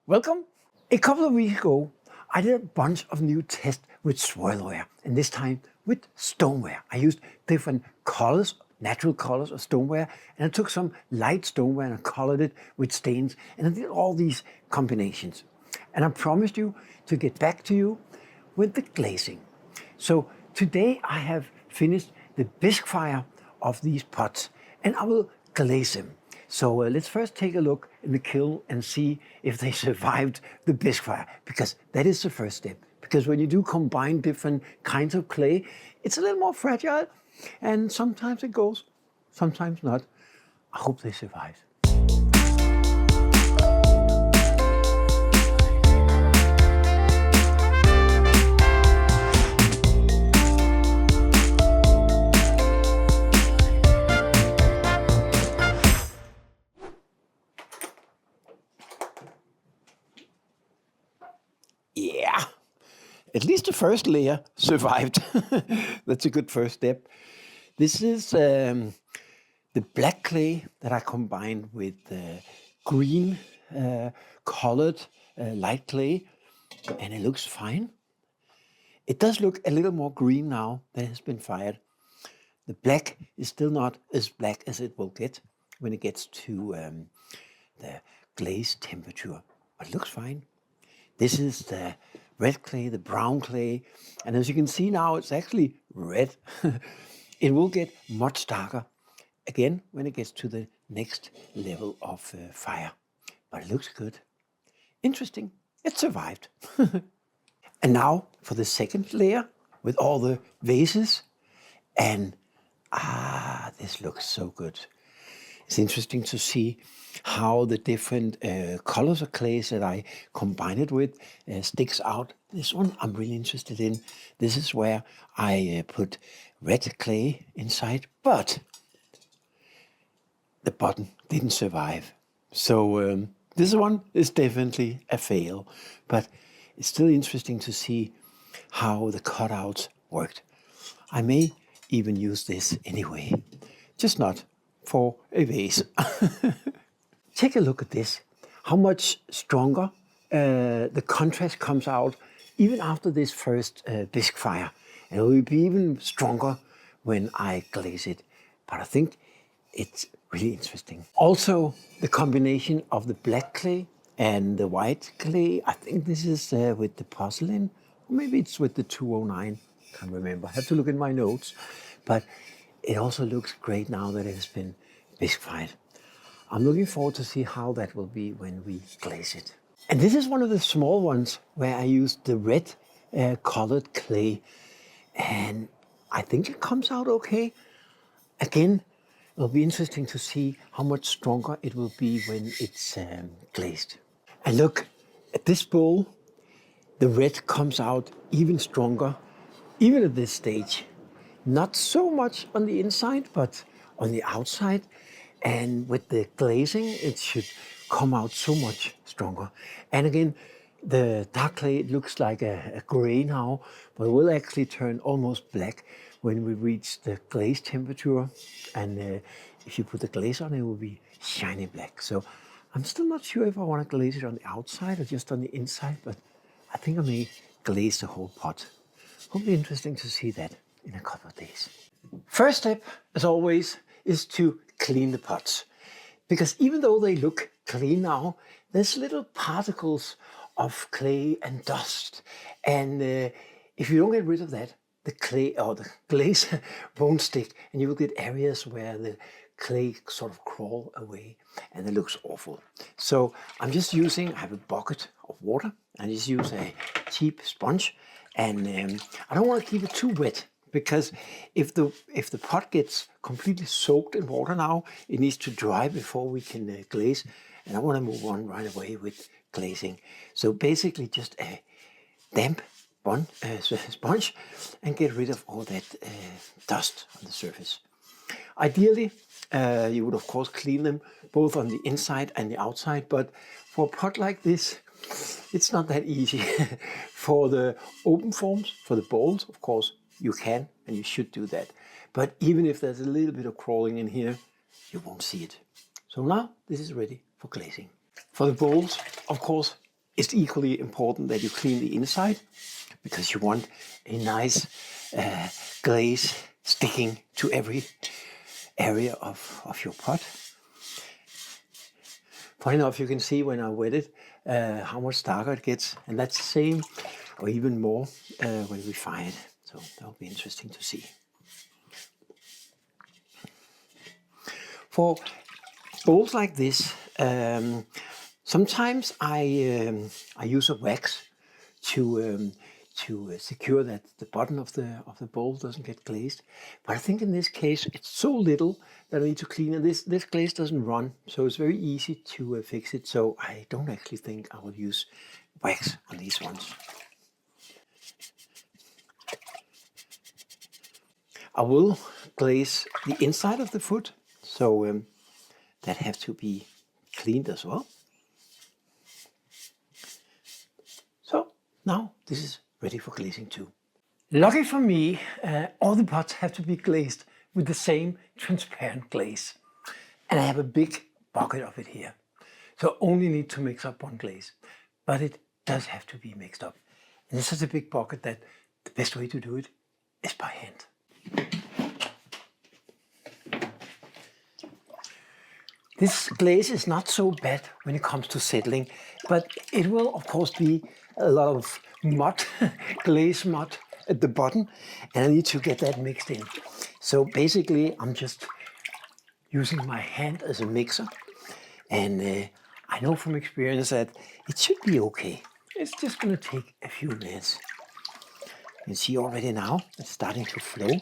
Welcome. A couple of weeks ago, I did a bunch of new tests with swirlware, and this time with stoneware. I used different colors, natural colors of stoneware, and I took some light stoneware and I colored it with stains, and I did all these combinations. And I promised you to get back to you with the glazing. So today I have finished the bisque fire of these pots, and I will glaze them. So let's first take a look in the kiln and see if they survived the bisque fire, because that is the first step. Because when you do combine different kinds of clay, it's a little more fragile, and sometimes it goes, sometimes not. I hope they survive. Yeah, at least the first layer survived. That's a good first step. This is the black clay that I combined with green colored light clay, and it looks fine. It does look a little more green now than has been fired. The black is still not as black as it will get when it gets to the glaze temperature, but it looks fine. This is the red clay, the brown clay, and as you can see now, it's actually red. It will get much darker again when it gets to the next level of fire, but it looks good. Interesting, it survived. And now for the second layer with all the vases, and this looks so good. It's interesting to see how the different colors of clays that I combine it with sticks out. This one I'm really interested in. This is where I put red clay inside, but the bottom didn't survive. So this one is definitely a fail, but it's still interesting to see how the cutouts worked. I may even use this anyway, just not for a vase. Take a look at this, how much stronger the contrast comes out even after this first bisque fire. And it will be even stronger when I glaze it. But I think it's really interesting. Also, the combination of the black clay and the white clay, I think this is with the porcelain, or maybe it's with the 209, can't remember, I have to look in my notes. But it also looks great now that it has been bisque fired. I'm looking forward to see how that will be when we glaze it. And this is one of the small ones where I used the red colored clay, and I think it comes out okay. Again, it'll be interesting to see how much stronger it will be when it's glazed. And look at this bowl, the red comes out even stronger, even at this stage. Not so much on the inside, but on the outside. And with the glazing, it should come out so much stronger. And again, the dark clay, it looks like a gray now, but it will actually turn almost black when we reach the glaze temperature. And if you put the glaze on, it will be shiny black. So I'm still not sure if I want to glaze it on the outside or just on the inside, but I think I may glaze the whole pot. It'll be interesting to see that in a couple of days. First step, as always, is to clean the pots. Because even though they look clean now, there's little particles of clay and dust. And if you don't get rid of that, the clay or the glaze won't stick, and you will get areas where the clay sort of crawl away, and it looks awful. So I have a bucket of water, and just use a cheap sponge, and I don't want to keep it too wet, because if the pot gets completely soaked in water now, it needs to dry before we can glaze, and I want to move on right away with glazing. So basically just a damp sponge and get rid of all that dust on the surface. Ideally, you would of course clean them both on the inside and the outside, but for a pot like this, it's not that easy. For the open forms, for the bowls, of course, you can and you should do that. But even if there's a little bit of crawling in here, you won't see it. So now this is ready for glazing. For the bowls, of course, it's equally important that you clean the inside, because you want a nice glaze sticking to every area of your pot. Funny enough, you can see when I wet it how much darker it gets, and that's the same or even more when we fire it. So that'll be interesting to see. For bowls like this, sometimes I use a wax to secure that the bottom of the bowl doesn't get glazed. But I think in this case it's so little that I need to clean it. This glaze doesn't run, so it's very easy to fix it. So I don't actually think I will use wax on these ones. I will glaze the inside of the foot, so that have to be cleaned as well. So now this is ready for glazing too. Lucky for me, all the pots have to be glazed with the same transparent glaze. And I have a big bucket of it here. So I only need to mix up one glaze, but it does have to be mixed up. And this is a big bucket that the best way to do it is by hand. This glaze is not so bad when it comes to settling, but it will of course be a lot of mud, glaze mud at the bottom, and I need to get that mixed in. So basically I'm just using my hand as a mixer, and I know from experience that it should be okay. It's just going to take a few minutes. You can see already now it's starting to flow.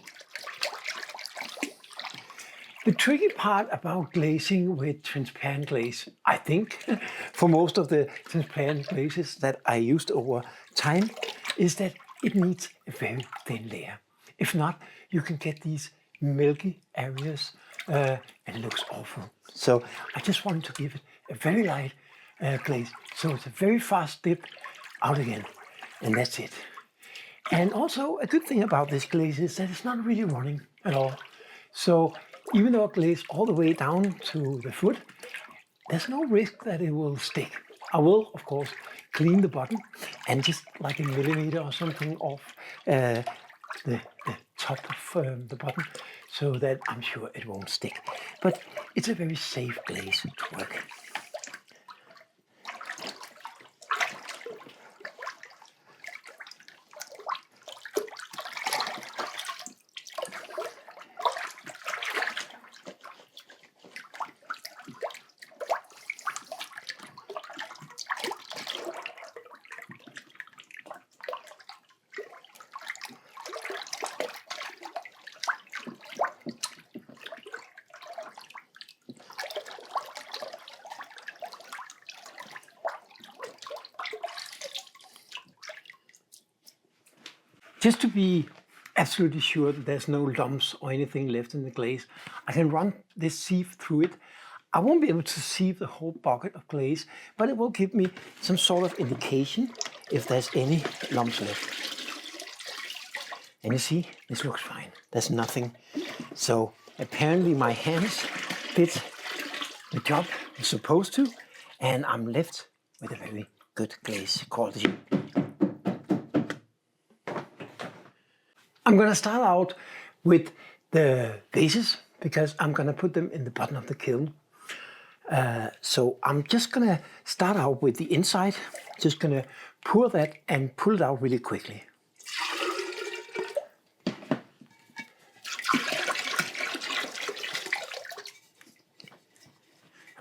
The tricky part about glazing with transparent glaze, I think, for most of the transparent glazes that I used over time, is that it needs a very thin layer. If not, you can get these milky areas and it looks awful. So I just wanted to give it a very light glaze. So it's a very fast dip, out again, and that's it. And also a good thing about this glaze is that it's not really running at all. So even though I glaze all the way down to the foot, there's no risk that it will stick. I will, of course, clean the bottom and just like a millimeter or something off the top of the bottom, so that I'm sure it won't stick. But it's a very safe glaze to work. Just to be absolutely sure that there's no lumps or anything left in the glaze, I can run this sieve through it. I won't be able to sieve the whole bucket of glaze, but it will give me some sort of indication if there's any lumps left. And you see, this looks fine. There's nothing. So apparently my hands did the job they're supposed to, and I'm left with a very good glaze quality. I'm going to start out with the vases because I'm going to put them in the bottom of the kiln. So I'm just going to start out with the inside, just going to pour that and pull it out really quickly.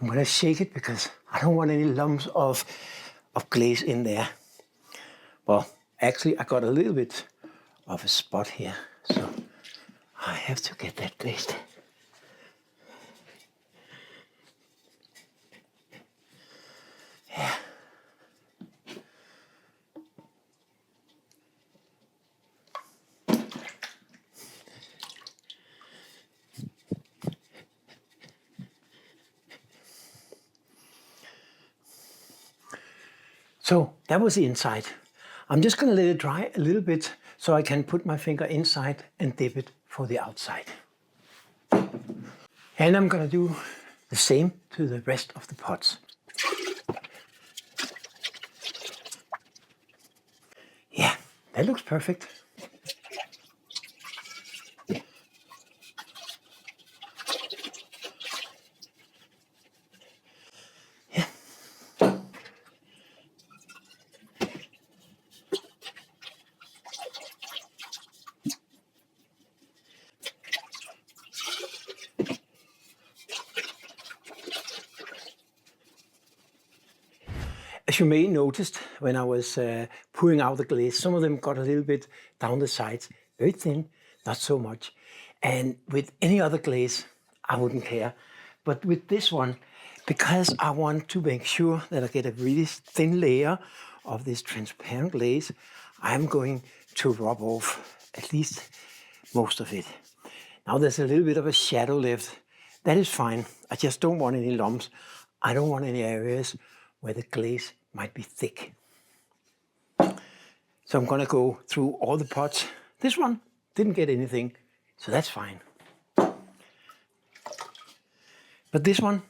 I'm going to shake it because I don't want any lumps of glaze in there. Well, actually I got a little bit of a spot here, so I have to get that glazed. Yeah. So that was the inside. I'm just going to let it dry a little bit so I can put my finger inside and dip it for the outside. And I'm going to do the same to the rest of the pots. That looks perfect. Yeah. As you may noticed when I was pouring out the glaze, some of them got a little bit down the sides, very thin, not so much. And with any other glaze, I wouldn't care. But with this one, because I want to make sure that I get a really thin layer of this transparent glaze, I'm going to rub off at least most of it. Now there's a little bit of a shadow left. That is fine. I just don't want any lumps. I don't want any areas where the glaze might be thick. So I'm gonna go through all the pots. This one didn't get anything, so that's fine. But this one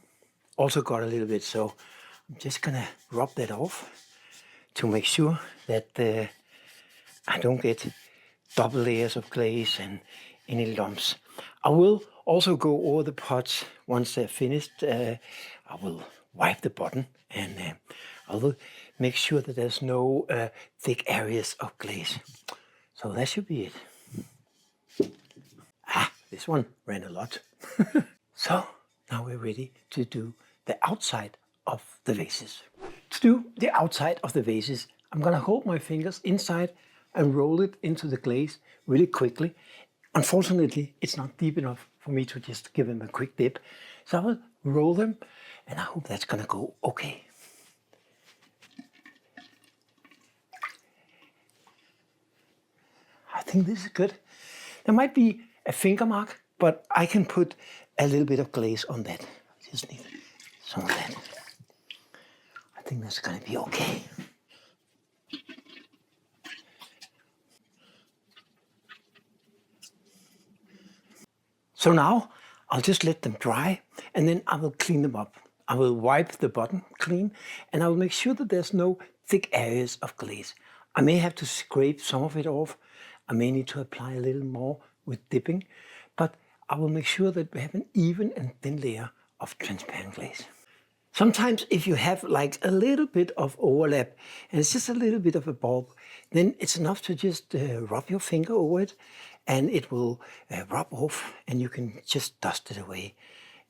also got a little bit, so I'm just gonna rub that off to make sure that I don't get double layers of glaze and any lumps. I will also go over the pots once they're finished. I will wipe the bottom and I will make sure that there's no thick areas of glaze. So that should be it. This one ran a lot. So now we're ready to do the outside of the vases. To do the outside of the vases, I'm gonna hold my fingers inside and roll it into the glaze really quickly. Unfortunately, it's not deep enough for me to just give them a quick dip. So I will roll them and I hope that's gonna go okay. I think this is good. There might be a finger mark, but I can put a little bit of glaze on that. I just need some of that. I think that's gonna be okay. So now I'll just let them dry and then I will clean them up. I will wipe the bottom clean and I will make sure that there's no thick areas of glaze. I may have to scrape some of it off. I may need to apply a little more with dipping, but I will make sure that we have an even and thin layer of transparent glaze. Sometimes if you have like a little bit of overlap and it's just a little bit of a bulb, then it's enough to just rub your finger over it and it will rub off and you can just dust it away.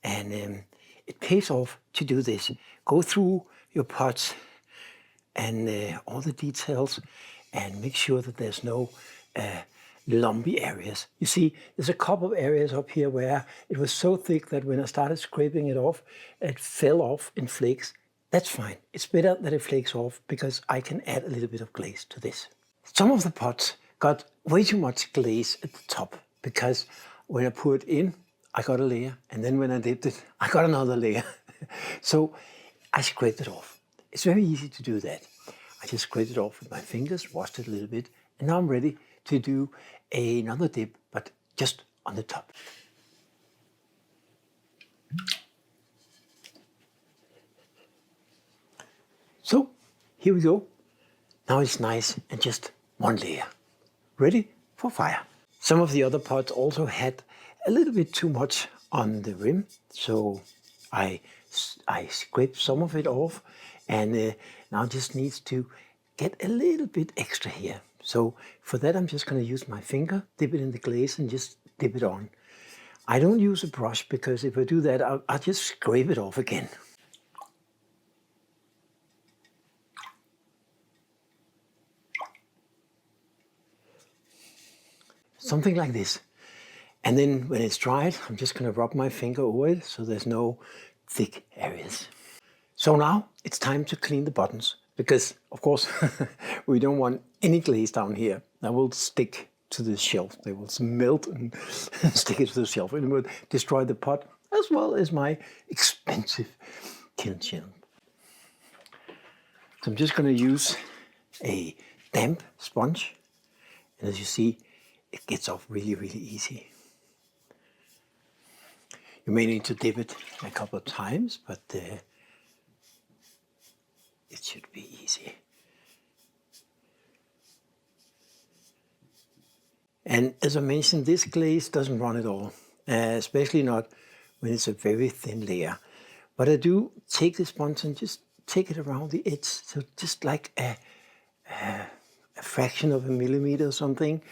And it pays off to do this. Go through your pots and all the details and make sure that there's no lumpy areas. You see, there's a couple of areas up here where it was so thick that when I started scraping it off, it fell off in flakes. That's fine. It's better that it flakes off because I can add a little bit of glaze to this. Some of the pots got way too much glaze at the top because when I poured it in, I got a layer, and then when I dipped it, I got another layer. So I scraped it off. It's very easy to do that. I just scraped it off with my fingers, washed it a little bit, and now I'm ready to do another dip, but just on the top. So here we go. Now it's nice and just one layer, ready for fire. Some of the other pots also had a little bit too much on the rim, so I scraped some of it off and now just needs to get a little bit extra here. So for that I'm just going to use my finger, dip it in the glaze and just dip it on. I don't use a brush because if I do that I'll just scrape it off again. Something like this. And then when it's dried, I'm just going to rub my finger over it so there's no thick areas. So now it's time to clean the buttons because, of course, we don't want any glaze down here. That will stick to the shelf. They will melt and stick it to the shelf. And it will destroy the pot as well as my expensive kiln shelf. So I'm just going to use a damp sponge. And as you see, it gets off really, really easy. You may need to dip it a couple of times, but it should be easy. And as I mentioned, this glaze doesn't run at all, especially not when it's a very thin layer. But I do take the sponge and just take it around the edge, so just like a fraction of a millimeter or something.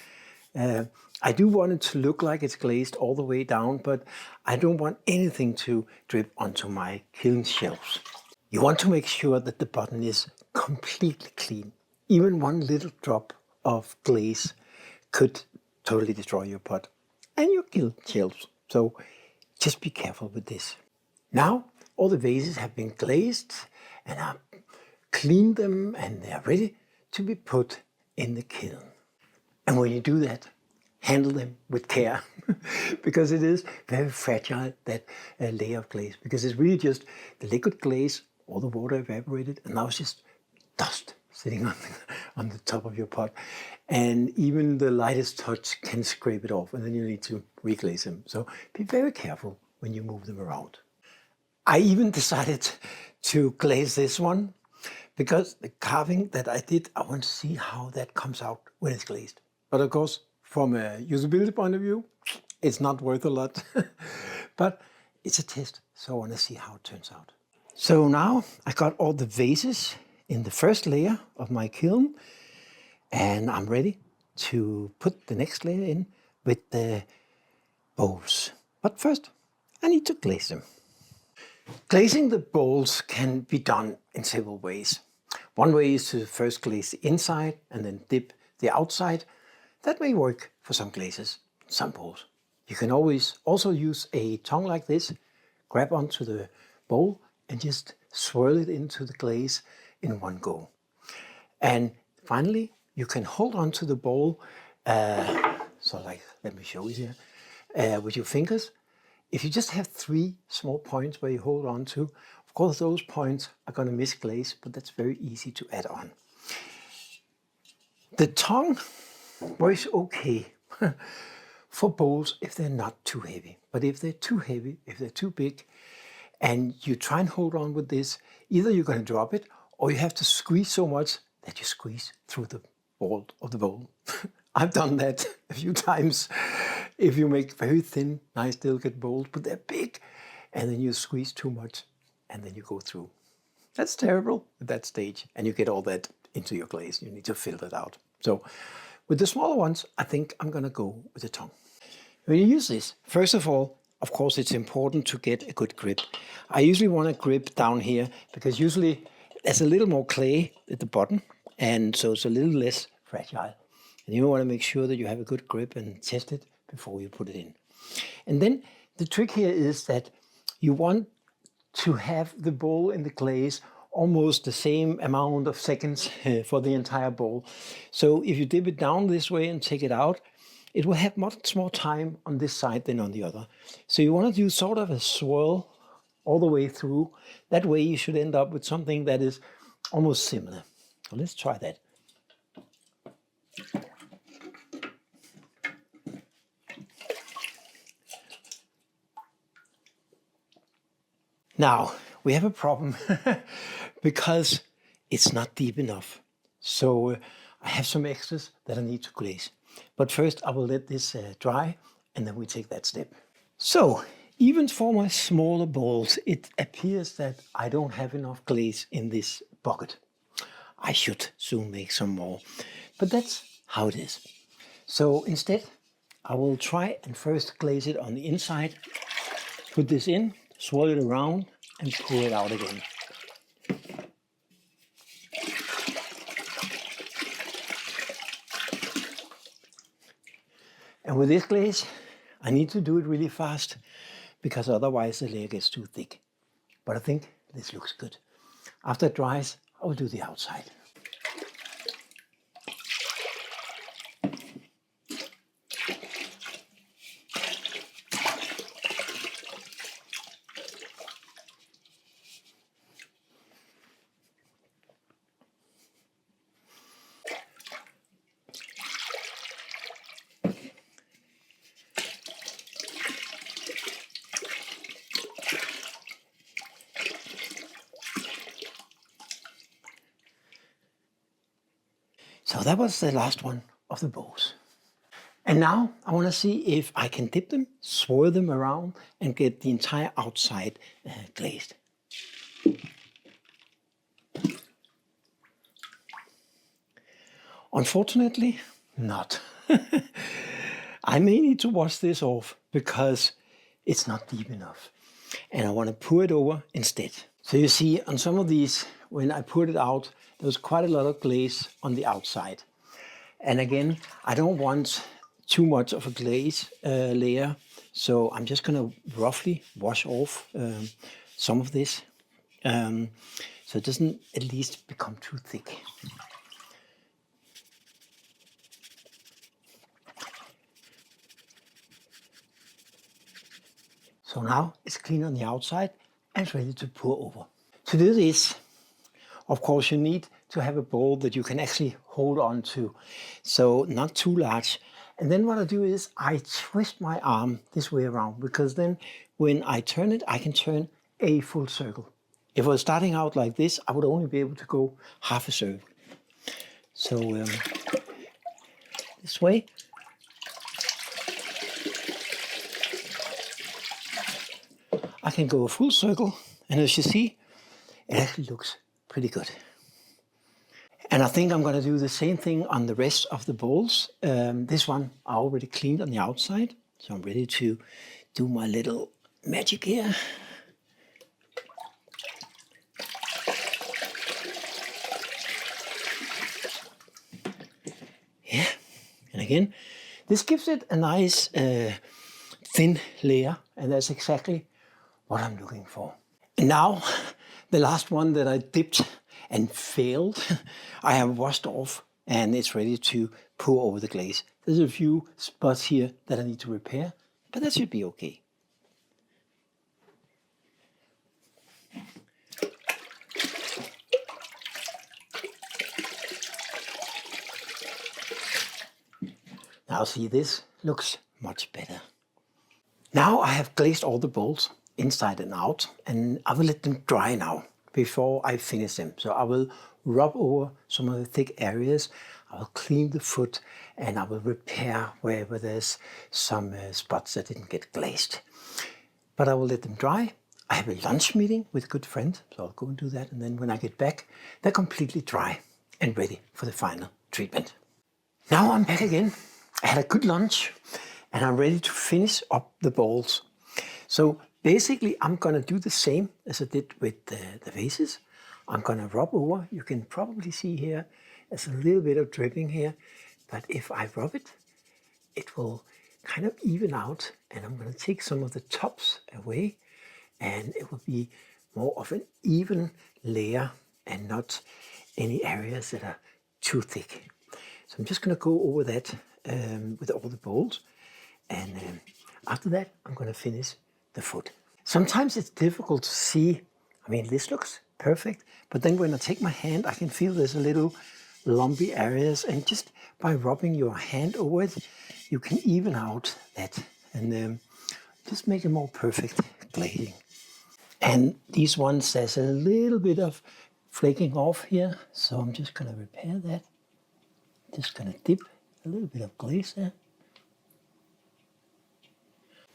I do want it to look like it's glazed all the way down, but I don't want anything to drip onto my kiln shelves. You want to make sure that the bottom is completely clean. Even one little drop of glaze could totally destroy your pot and your kiln shelves. So just be careful with this. Now all the vases have been glazed and I've cleaned them and they're ready to be put in the kiln. And when you do that, handle them with care because it is very fragile, that layer of glaze, because it's really just the liquid glaze, all the water evaporated, and now it's just dust sitting on the top of your pot. And even the lightest touch can scrape it off, and then you need to reglaze them. So be very careful when you move them around. I even decided to glaze this one because the carving that I did, I want to see how that comes out when it's glazed. But of course, from a usability point of view, it's not worth a lot, but it's a test, so I want to see how it turns out. So now I got all the vases in the first layer of my kiln, and I'm ready to put the next layer in with the bowls. But first, I need to glaze them. Glazing the bowls can be done in several ways. One way is to first glaze the inside and then dip the outside. That may work for some glazes, some bowls. You can always also use a tong like this, grab onto the bowl and just swirl it into the glaze in one go. And finally, you can hold onto the bowl, so like, let me show you here, with your fingers. If you just have 3 small points where you hold on to, of course those points are going to miss glaze, but that's very easy to add on. The tong works okay for bowls if they're not too heavy. But if they're too heavy, if they're too big, and you try and hold on with this, either you're going to drop it or you have to squeeze so much that you squeeze through the wall of the bowl. I've done that a few times. If you make very thin, nice, delicate bowls, but they're big, and then you squeeze too much, and then you go through. That's terrible at that stage, and you get all that into your glaze. You need to filter it out. So with the smaller ones, I think I'm going to go with the tong. When you use this, first of all, of course, it's important to get a good grip. I usually want a grip down here because usually there's a little more clay at the bottom, and so it's a little less fragile. And you want to make sure that you have a good grip and test it before you put it in. And then the trick here is that you want to have the bowl in the glaze almost the same amount of seconds for the entire bowl. So if you dip it down this way and take it out, it will have much more time on this side than on the other. So you want to do sort of a swirl all the way through. That way you should end up with something that is almost similar. So let's try that. Now, we have a problem because it's not deep enough. So I have some extras that I need to glaze. But first I will let this dry and then we take that step. So even for my smaller bowls, it appears that I don't have enough glaze in this bucket. I should soon make some more, but that's how it is. So instead, I will try and first glaze it on the inside, put this in, swirl it around and pull it out again. And with this glaze, I need to do it really fast because otherwise the layer gets too thick. But I think this looks good. After it dries, I will do the outside. So that was the last one of the bowls. And now I want to see if I can dip them, swirl them around and get the entire outside glazed. Unfortunately, not. I may need to wash this off because it's not deep enough. And I want to pour it over instead. So you see on some of these, when I poured it out, there was quite a lot of glaze on the outside. And again, I don't want too much of a glaze layer. So I'm just going to roughly wash off some of this. So it doesn't at least become too thick. So now it's clean on the outside and it's ready to pour over. To do this, of course, you need to have a bowl that you can actually hold on to. So not too large. And then what I do is I twist my arm this way around, because then when I turn it, I can turn a full circle. If I was starting out like this, I would only be able to go half a circle. So this way. I can go a full circle, and as you see, it actually looks pretty good. And I think I'm going to do the same thing on the rest of the bowls. This one I already cleaned on the outside, so I'm ready to do my little magic here. Yeah, and again, this gives it a nice thin layer, and that's exactly what I'm looking for. And now, the last one that I dipped and failed, I have washed off and it's ready to pour over the glaze. There's a few spots here that I need to repair, but that should be okay. Now see, this looks much better. Now I have glazed all the bowls inside and out, and I will let them dry now before I finish them. So I will rub over some of the thick areas, I will clean the foot, and I will repair wherever there's some spots that didn't get glazed. But I will let them dry. I have a lunch meeting with a good friend, so I'll go and do that, and then when I get back, they're completely dry and ready for the final treatment. Now I'm back again. I had a good lunch, and I'm ready to finish up the bowls. So basically, I'm going to do the same as I did with the vases. I'm going to rub over. You can probably see here, there's a little bit of dripping here. But if I rub it, it will kind of even out. And I'm going to take some of the tops away. And it will be more of an even layer and not any areas that are too thick. So I'm just going to go over that with all the bowls. And after that, I'm going to finish the foot. Sometimes it's difficult to see. I mean, this looks perfect, but then when I take my hand, I can feel there's a little lumpy areas, and just by rubbing your hand over it, you can even out that and just make a more perfect glazing. And these ones, there's a little bit of flaking off here, so I'm just going to repair that. Just going to dip a little bit of glaze there.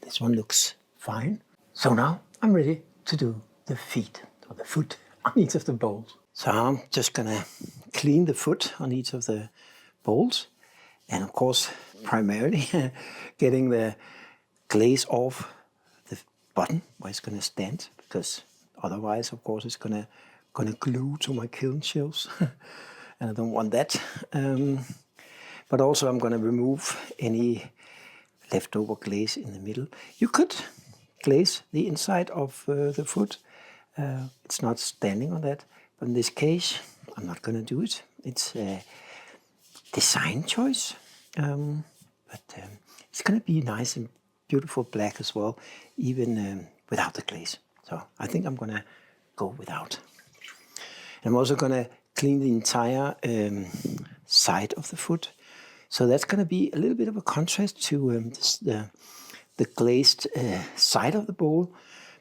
This one looks fine. So now I'm ready to do the feet, or the foot, on each of the bowls. So I'm just gonna clean the foot on each of the bowls. And of course, primarily getting the glaze off the bottom where it's gonna stand, because otherwise, of course, it's gonna glue to my kiln shelves. And I don't want that. But also I'm gonna remove any leftover glaze in the middle. You could glaze the inside of the foot. It's not standing on that, but in this case, I'm not going to do it. It's a design choice, but it's going to be nice and beautiful black as well, even without the glaze. So I think I'm going to go without. I'm also going to clean the entire side of the foot. So that's going to be a little bit of a contrast to the glazed side of the bowl,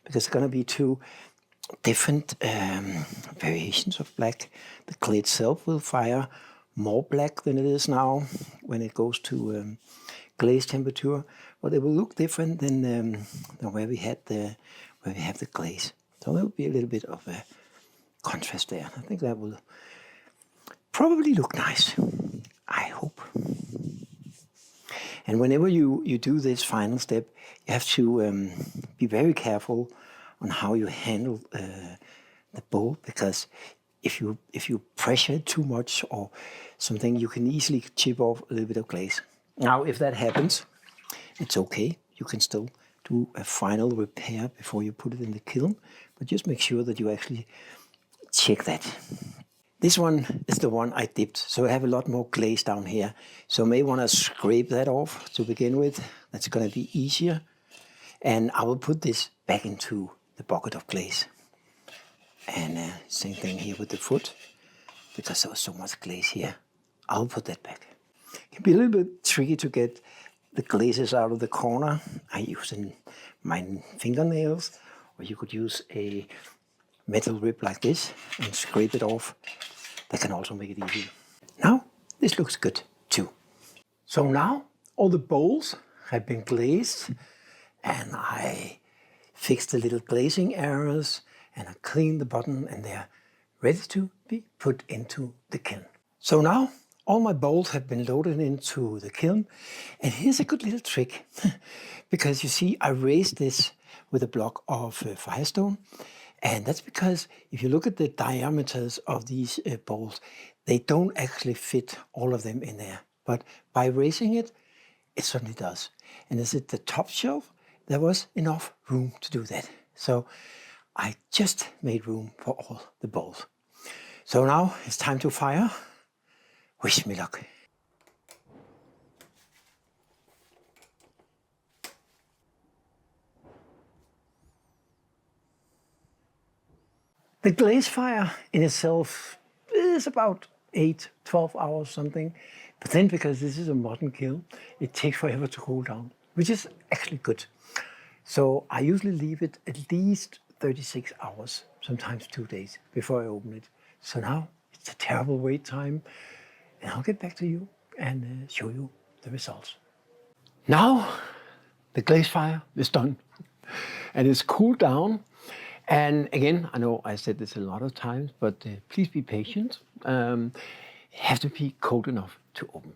because it's going to be two different variations of black. The glaze itself will fire more black than it is now when it goes to glaze temperature, but they will look different than where we have the glaze. So there will be a little bit of a contrast there. I think that will probably look nice. I hope. And whenever you do this final step, you have to be very careful on how you handle the bowl, because if you pressure it too much or something, you can easily chip off a little bit of glaze. Now, if that happens, it's okay. You can still do a final repair before you put it in the kiln, but just make sure that you actually check that. This one is the one I dipped, so I have a lot more glaze down here. So I may want to scrape that off to begin with. That's going to be easier. And I will put this back into the bucket of glaze. And same thing here with the foot, because there was so much glaze here. I'll put that back. It can be a little bit tricky to get the glazes out of the corner. I use my fingernails, or you could use a metal rib like this and scrape it off. That can also make it easy. Now, this looks good too. So now all the bowls have been glazed, and I fixed the little glazing errors, and I cleaned the bottom, and they're ready to be put into the kiln. So now all my bowls have been loaded into the kiln, and here's a good little trick. Because you see, I raised this with a block of firestone, and that's because if you look at the diameters of these bowls, they don't actually fit all of them in there. But by raising it, it certainly does. And as at the top shelf, there was enough room to do that. So I just made room for all the bowls. So now it's time to fire. Wish me luck. The glaze fire in itself is about 8-12 hours something. But then, because this is a modern kiln, it takes forever to cool down, which is actually good. So I usually leave it at least 36 hours, sometimes 2 days before I open it. So now it's a terrible wait time, and I'll get back to you and show you the results. Now the glaze fire is done, and it's cooled down. And again, I know I said this a lot of times, but please be patient. It has to be cold enough to open.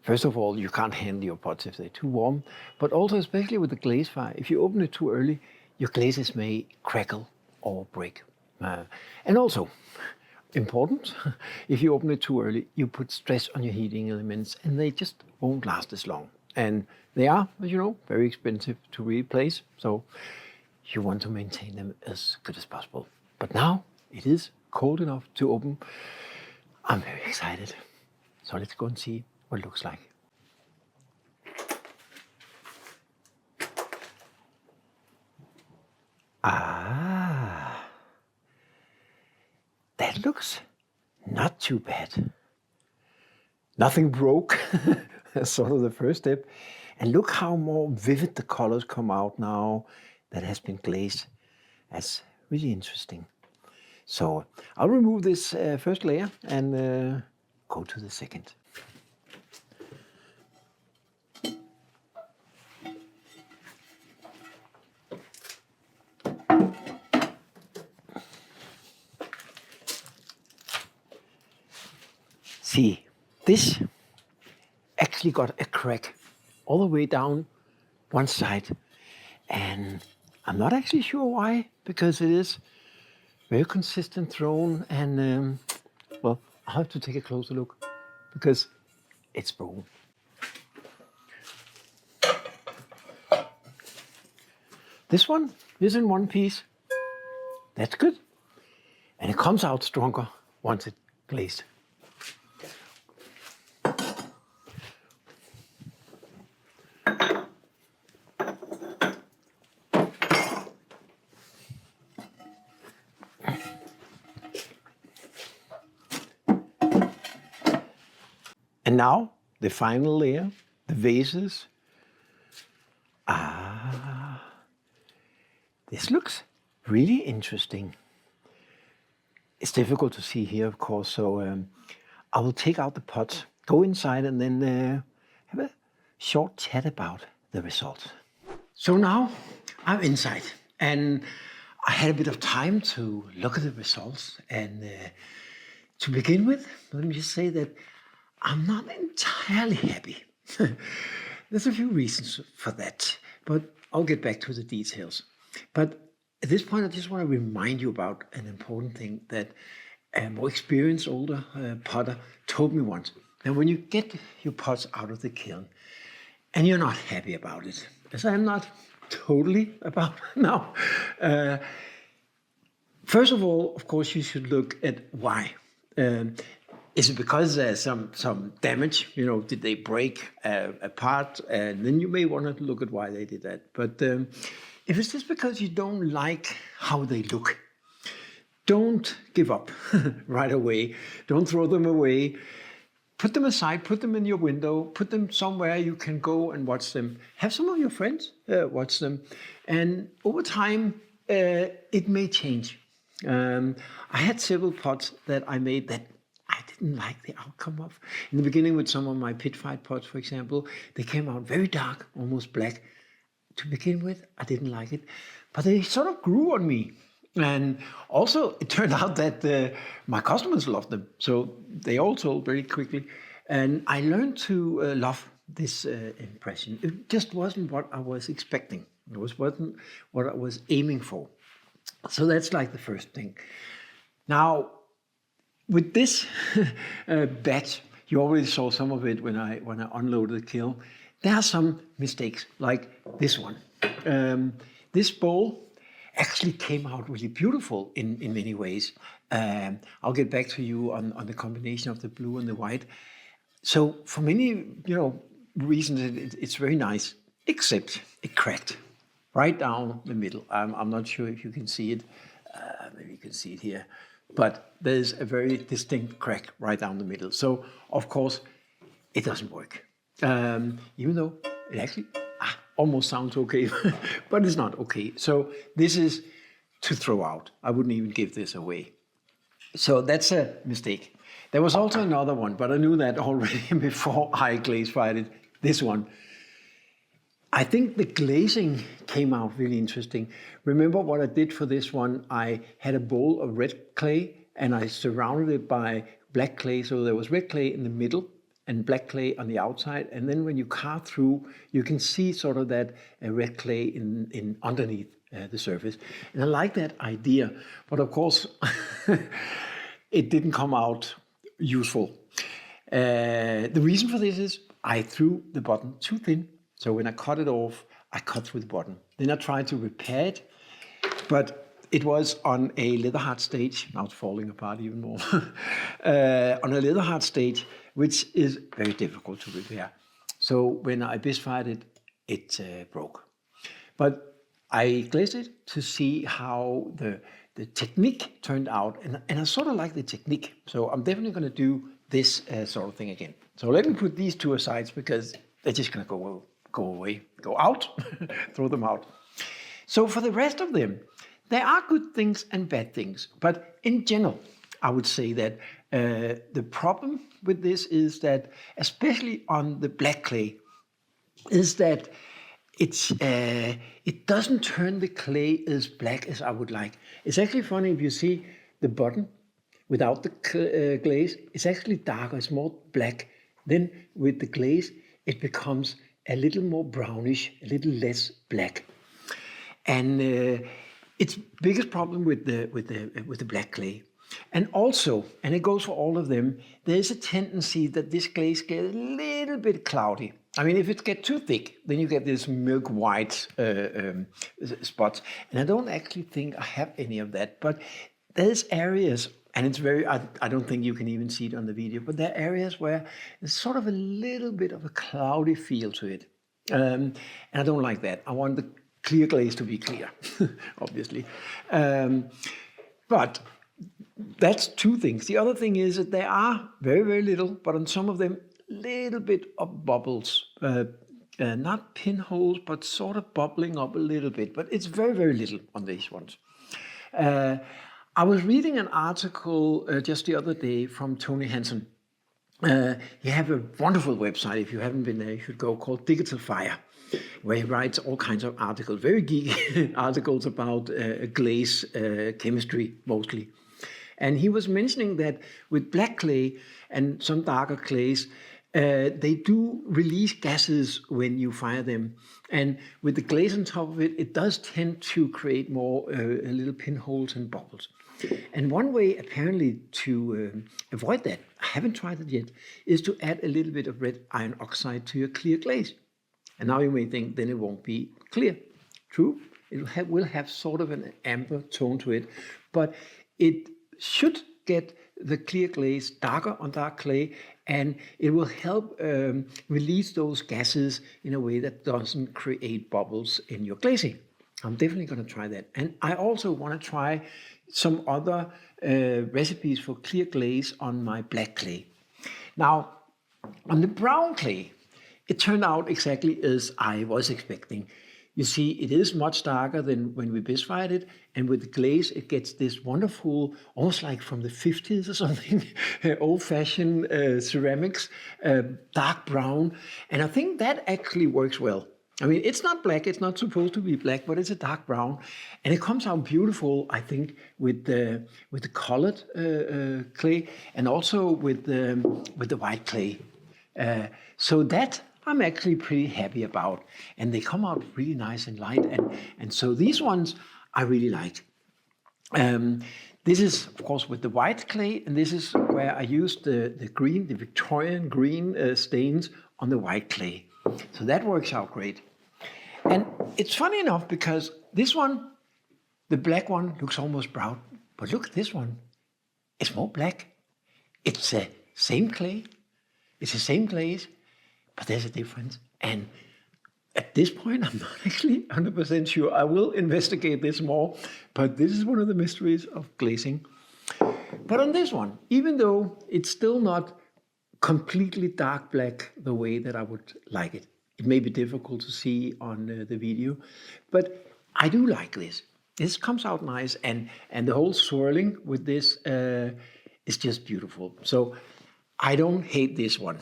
First of all, you can't handle your pots if they're too warm, but also especially with the glaze fire, if you open it too early, your glazes may crackle or break. And also, important, if you open it too early, you put stress on your heating elements and they just won't last as long. And they are, as you know, very expensive to replace, so you want to maintain them as good as possible. But now it is cold enough to open. I'm very excited. So let's go and see what it looks like. Ah, that looks not too bad. Nothing broke. That's sort of the first step. And look how more vivid the colors come out now that has been glazed. That's really interesting. So I'll remove this first layer and go to the second. See, this actually got a crack all the way down one side, and I'm not actually sure why, because it is very consistent thrown, and well, I'll have to take a closer look because it's broken. This one is in one piece. That's good, and it comes out stronger once it's glazed. And now, the final layer, the vases. This looks really interesting. It's difficult to see here, of course, so I will take out the pots, go inside, and then have a short chat about the results. So now I'm inside, and I had a bit of time to look at the results. And to begin with, let me just say that I'm not entirely happy. There's a few reasons for that, but I'll get back to the details. But at this point, I just want to remind you about an important thing that a more experienced, older potter told me once. And when you get your pots out of the kiln and you're not happy about it, as I'm not totally about now, first of all, of course, you should look at why. Is it because there's some damage? You know, did they break apart? And then you may want to look at why they did that. But if it's just because you don't like how they look, don't give up right away. Don't throw them away. Put them aside, put them in your window, put them somewhere you can go and watch them. Have some of your friends watch them. And over time, it may change. I had several pots that I made that I didn't like the outcome of. In the beginning with some of my pit fight pots, for example, they came out very dark, almost black. To begin with, I didn't like it, but they sort of grew on me. And also, it turned out that my customers loved them. So they all sold very quickly. And I learned to love this impression. It just wasn't what I was expecting. It wasn't what I was aiming for. So that's like the first thing. Now, with this batch, you already saw some of it when I unloaded the kiln. There are some mistakes, like this one. This bowl actually came out really beautiful in many ways. I'll get back to you on the combination of the blue and the white. So for many reasons, it's very nice, except it cracked right down the middle. I'm not sure if you can see it. Maybe you can see it here. But there's a very distinct crack right down the middle. So, of course, it doesn't work. Even though it actually almost sounds okay, but it's not okay. So this is to throw out. I wouldn't even give this away. So that's a mistake. There was also another one, but I knew that already before I glaze fried it. This one. I think the glazing came out really interesting. Remember what I did for this one? I had a bowl of red clay and I surrounded it by black clay. So there was red clay in the middle and black clay on the outside. And then when you carve through, you can see sort of that red clay in underneath the surface. And I like that idea. But of course, it didn't come out useful. The reason for this is I threw the bottom too thin. So when I cut it off, I cut through the bottom. Then I tried to repair it, but it was on a leather hard stage. Now it's falling apart even more. On a leather hard stage, which is very difficult to repair. So when I bisque fried it, it broke. But I glazed it to see how the technique turned out. And I sort of like the technique. So I'm definitely going to do this sort of thing again. So let me put these two aside because they're just going to go away, go out, throw them out. So for the rest of them, there are good things and bad things. But in general, I would say that the problem with this is that, especially on the black clay, is that it doesn't turn the clay as black as I would like. It's actually funny if you see the bottom without the glaze, it's actually darker, it's more black. Then with the glaze, it becomes a little more brownish, a little less black. And its biggest problem with the black clay. And also, and it goes for all of them, there is a tendency that this glaze gets a little bit cloudy. I mean, if it gets too thick, then you get this milk white spots. And I don't actually think I have any of that, but there's areas, and it's very, I don't think you can even see it on the video, but there are areas where there's sort of a little bit of a cloudy feel to it. And I don't like that. I want the clear glaze to be clear, obviously. But that's two things. The other thing is that there are very, very little, but on some of them, little bit of bubbles. Not pinholes, but sort of bubbling up a little bit. But it's very, very little on these ones. I was reading an article just the other day from Tony Hansen. He have a wonderful website. If you haven't been there, you should go, called Digital Fire, where he writes all kinds of articles, very geeky articles about glaze chemistry mostly. And he was mentioning that with black clay and some darker clays, they do release gases when you fire them. And with the glaze on top of it, it does tend to create more little pinholes and bubbles. And one way apparently to avoid that, I haven't tried it yet, is to add a little bit of red iron oxide to your clear glaze. And now you may think, then it won't be clear. True, it will have sort of an amber tone to it, but it should get the clear glaze darker on dark clay, and it will help release those gases in a way that doesn't create bubbles in your glazing. I'm definitely going to try that. And I also want to try some other recipes for clear glaze on my black clay. Now, on the brown clay, it turned out exactly as I was expecting. You see, it is much darker than when we bisque fired it, and with the glaze, it gets this wonderful, almost like from the 50s or something, old-fashioned ceramics, dark brown, and I think that actually works well. I mean, it's not black, it's not supposed to be black, but it's a dark brown, and it comes out beautiful, I think, with the colored clay, and also with the white clay. So that I'm actually pretty happy about, and they come out really nice and light, and so these ones I really like. This is, of course, with the white clay, and this is where I used the green, the Victorian green stains on the white clay. So that works out great. And it's funny enough because this one, the black one, looks almost brown, but look at this one. It's more black. It's the same clay. It's the same glaze, but there's a difference. And at this point, I'm not actually 100% sure. I will investigate this more, but this is one of the mysteries of glazing. But on this one, even though it's still not completely dark black the way that I would like it, it may be difficult to see on the video, but I do like this. This comes out nice, and the whole swirling with this is just beautiful. So I don't hate this one.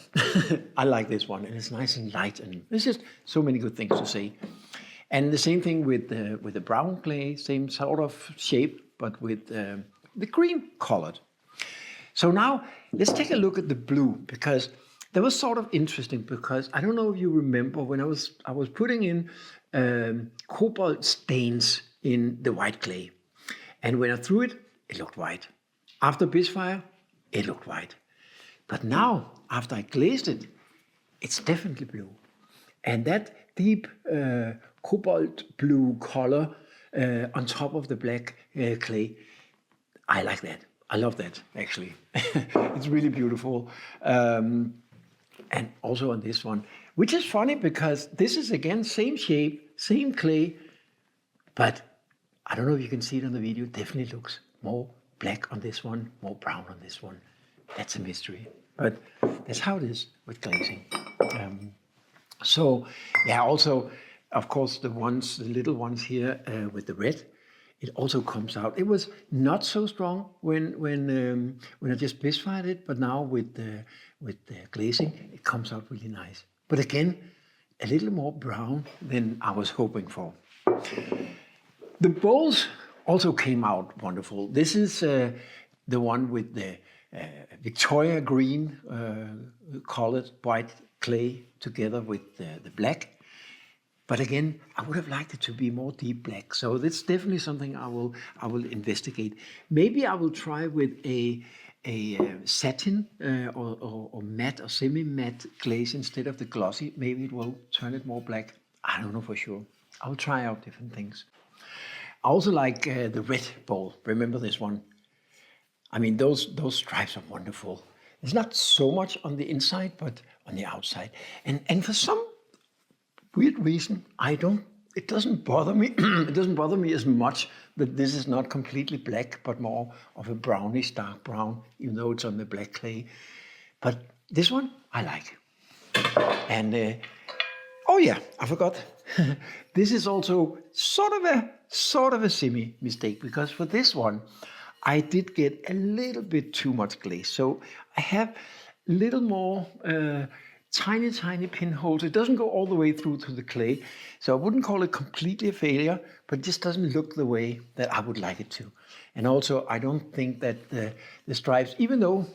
I like this one, and it's nice and light, and there's just so many good things to say. And the same thing with the brown clay, same sort of shape, but with the green colored. So now let's take a look at the blue, because that was sort of interesting, because I don't know if you remember when I was putting in cobalt stains in the white clay, and when I threw it, it looked white. After bisque fire, it looked white. But now, after I glazed it, it's definitely blue. And that deep cobalt blue color on top of the black clay, I like that. I love that, actually. It's really beautiful. And also on this one, which is funny because this is, again, same shape, same clay, but I don't know if you can see it on the video, it definitely looks more black on this one, more brown on this one. That's a mystery, but that's how it is with glazing. So, yeah, also, of course, the little ones here with the red, it also comes out. It was not so strong when I just bisque fired it, but now with the glazing, it comes out really nice. But again, a little more brown than I was hoping for. The bowls also came out wonderful. This is the one with the Victoria green colored white clay together with the black. But again, I would have liked it to be more deep black. So that's definitely something I will investigate. Maybe I will try with a satin or matte or semi-matte glaze instead of the glossy. Maybe it will turn it more black. I don't know for sure. I'll try out different things. I also like the red bowl. Remember this one? I mean, those stripes are wonderful. There's not so much on the inside, but on the outside. And for some weird reason, it doesn't bother me. It doesn't bother me as much that this is not completely black, but more of a brownish dark brown, even though it's on the black clay. But this one, I like. And, oh yeah, I forgot. This is also sort of a semi-mistake, because for this one, I did get a little bit too much glaze. So I have little more tiny pinholes. It doesn't go all the way through to the clay. So I wouldn't call it completely a failure, but it just doesn't look the way that I would like it to. And also, I don't think that the stripes, even though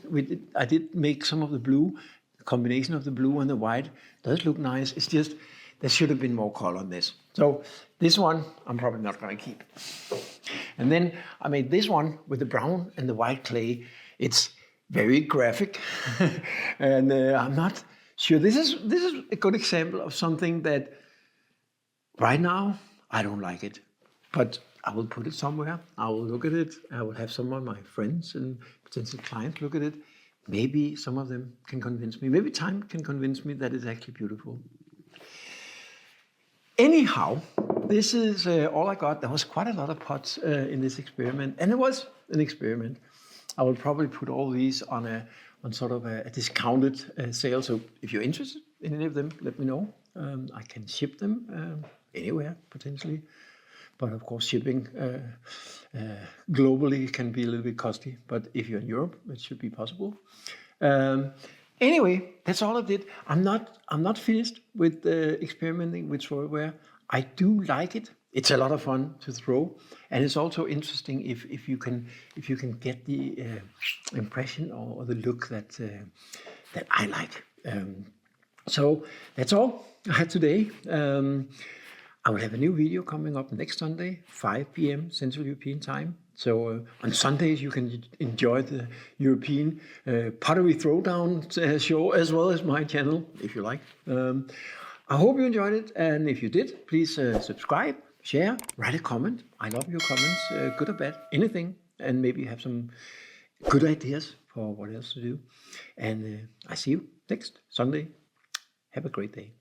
I did make some of the blue, the combination of the blue and the white does look nice. It's just, there should have been more color on this. So this one, I'm probably not going to keep. And then I made this one with the brown and the white clay. It's very graphic. And I'm not sure. This is a good example of something that right now, I don't like it. But I will put it somewhere. I will look at it. I will have some of my friends and potential clients look at it. Maybe some of them can convince me. Maybe time can convince me that it's actually beautiful. Anyhow, this is all I got. There was quite a lot of pots in this experiment, and it was an experiment. I will probably put all these on sort of a discounted sale. So if you're interested in any of them, let me know. I can ship them anywhere potentially. But of course, shipping globally can be a little bit costly. But if you're in Europe, it should be possible. Anyway, that's all I did. I'm not finished with experimenting with swirlware. I do like it. It's a lot of fun to throw, and it's also interesting if you can get the impression or the look that I like. So that's all I had today. I will have a new video coming up next Sunday, 5 p.m. Central European Time. So on Sundays you can enjoy the European Pottery Throwdown show as well as my channel, if you like. I hope you enjoyed it, and if you did, please subscribe, share, write a comment. I love your comments, good or bad, anything, and maybe you have some good ideas for what else to do. And I see you next Sunday. Have a great day.